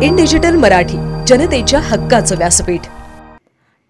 In digital Marathi, जनतेच्या हक्काचं व्यासपीठ।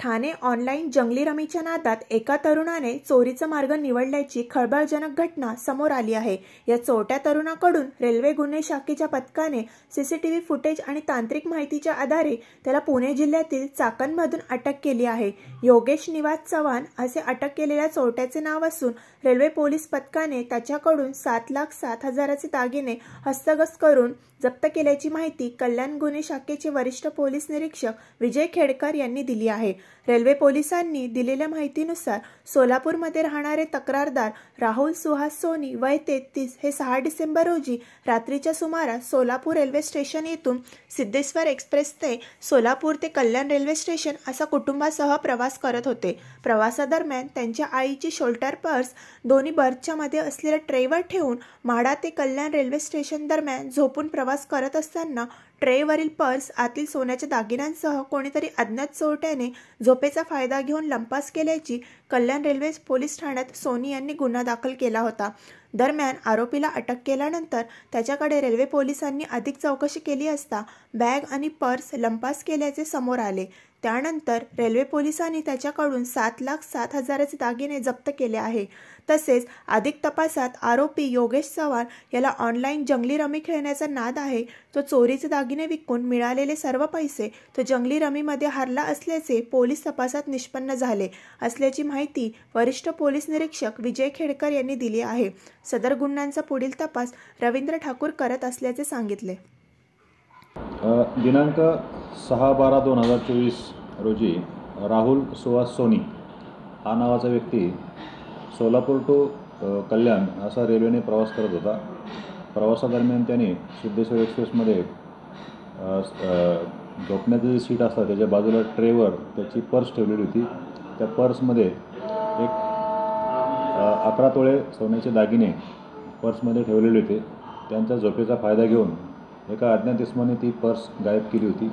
ठाणे ऑनलाईन जंगली रमीच्या नादात एका तरुणाने चोरीचा मार्ग निवडल्याची खळबळजनक घटना समोर आली आहे। या चोरट्या तरुणाकडून रेल्वे गुन्हे शाखेच्या पथकाने सीसीटीव्ही फुटेज आणि तांत्रिक माहितीच्या आधारे त्याला पुणे जिल्ह्यातील चाकणमधून अटक केली आहे। योगेश निवास चव्हाण असे अटक केलेल्या चोरट्याचे नाव असून रेल्वे पोलीस पथकाने त्याच्याकडून 7,07,000चे दागिने हस्तगत करून जप्त केल्याची माहिती कल्याण गुन्हे शाखेचे वरिष्ठ पोलीस निरीक्षक विजय खेडकर यांनी दिली आहे। रेल्वे पोलिसांनी दिलेल्या माहितीनुसार सोलापूरमध्ये राहणारे तक्रारदार राहुल सुहास सोनी वय 33 हे 6 डिसेंबर रोजी रात्रीच्या सुमारास सोलापूर रेल्वे स्टेशन येथून सिद्धेश्वर एक्सप्रेस ते सोलापूर ते कल्याण रेल्वे स्टेशन असा कुटुंबासह प्रवास करत होते। प्रवासादरम्यान त्यांच्या आईची शोल्डर पर्स दोन्ही बर्थच्या मध्ये असलेल्या ट्रेवर ठेवून म्हाडा ते कल्याण रेल्वे स्टेशन दरम्यान झोपून प्रवास करत असताना ट्रेवरील पर्स आतील सोन्याच्या दागिन्यांसह कोणीतरी अज्ञात चोरट्याने झोपेचा फायदा घेऊन लंपास केल्याची कल्याण रेल्वे पोलीस ठाण्यात सोनी यांनी गुन्हा दाखल केला होता। दरम्यान आरोपीला अटक केल्यानंतर त्याच्याकडे रेल्वे पोलिसांनी अधिक चौकशी केली असता बॅग आणि पर्स लंपास केल्याचे समोर आले। त्यानंतर रेल्वे पोलिसांनी त्याच्याकडून 7,07,000चे दागिने जप्त केले आहे। तसेच अधिक तपासात आरोपी योगेश चव्हाण याला ऑनलाईन जंगली रमी खेळण्याचा नाद आहे, तो चोरीचे दागिने विकून मिळालेले सर्व पैसे तो जंगली रमीमध्ये हरला असल्याचे पोलीस तपासात निष्पन्न झाले असल्याची माहिती वरिष्ठ पोलीस निरीक्षक विजय खेडकर यांनी दिली आहे। सदर गुन्ह्यांचा पुढील तपास रवींद्र ठाकूर करत असल्याचे सांगितले। दिनांक 6/12/2024 रोजी राहुल सुहास सोनी हा नावाचा व्यक्ती सोलापूर टू कल्याण असा रेल्वेने प्रवास करत होता। प्रवासादरम्यान त्याने सिद्धेश्वर एक्सप्रेसमध्ये झोपण्याची जी सीट असतात त्याच्या बाजूला ट्रेवर त्याची पर्स ठेवलेली होती। त्या पर्समध्ये एक 11 तोळे सोन्याचे दागिने पर्समध्ये ठेवलेले होते। त्यांचा झोपेचा फायदा घेऊन एका अज्ञात इसमाने ती पर्स गायब केली होती।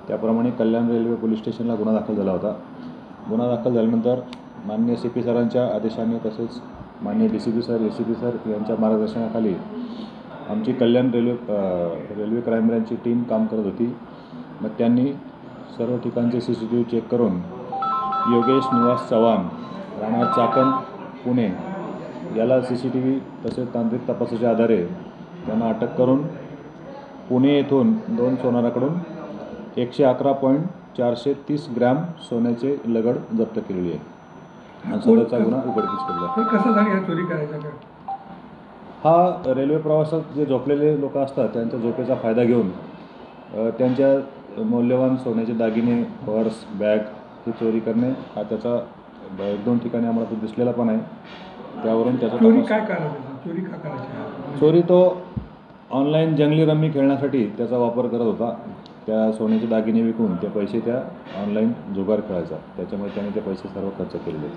त्याप्रमाणे कल्याण रेल्वे पोलीस स्टेशनला गुन्हा दाखल झाला होता। गुन्हा दाखल झाल्यानंतर माननीय CP सरांच्या आदेशाने तसेच माननीय DCP सर ACP सर यांच्या मार्गदर्शनाखाली आमची कल्याण रेल्वे क्राईम ब्रँचची टीम काम करत होती। मग त्यांनी सर्व ठिकाणचे CCTV चेक करून योगेश निवास चव्हाण राहणार चाकण पुणे याला CCTV तसेच तांत्रिक तपासाच्या आधारे त्यांना अटक करून पुणे येथून 2 सोनाराकडून 111.430 ग्रॅम सोन्याचे लगड जप्त केलेली आहे आणि सदरचा गुन्हा उघडकीस केला आहे। कसं झाली चोरी करायचा? हा रेल्वे प्रवासात जे झोपलेले लोक असतात त्यांच्या झोपेचा फायदा घेऊन त्यांच्या मौल्यवान सोन्याचे दागिने पर्स बॅग ही चोरी करणे हा त्याचा 1-2 ठिकाणी आम्हाला तो दिसलेला पण आहे। त्यावरून त्याचा चोरी काय करायचं? चोरी का करायची? चोरी तो ऑनलाईन जंगली रमी खेळण्यासाठी त्याचा वापर करत होता। त्या सोन्याचे दागिने विकून ते पैसे त्या ऑनलाईन जुगार खेळायचा, त्याच्यामुळे त्याने ते पैसे सर्व खर्च केलेले।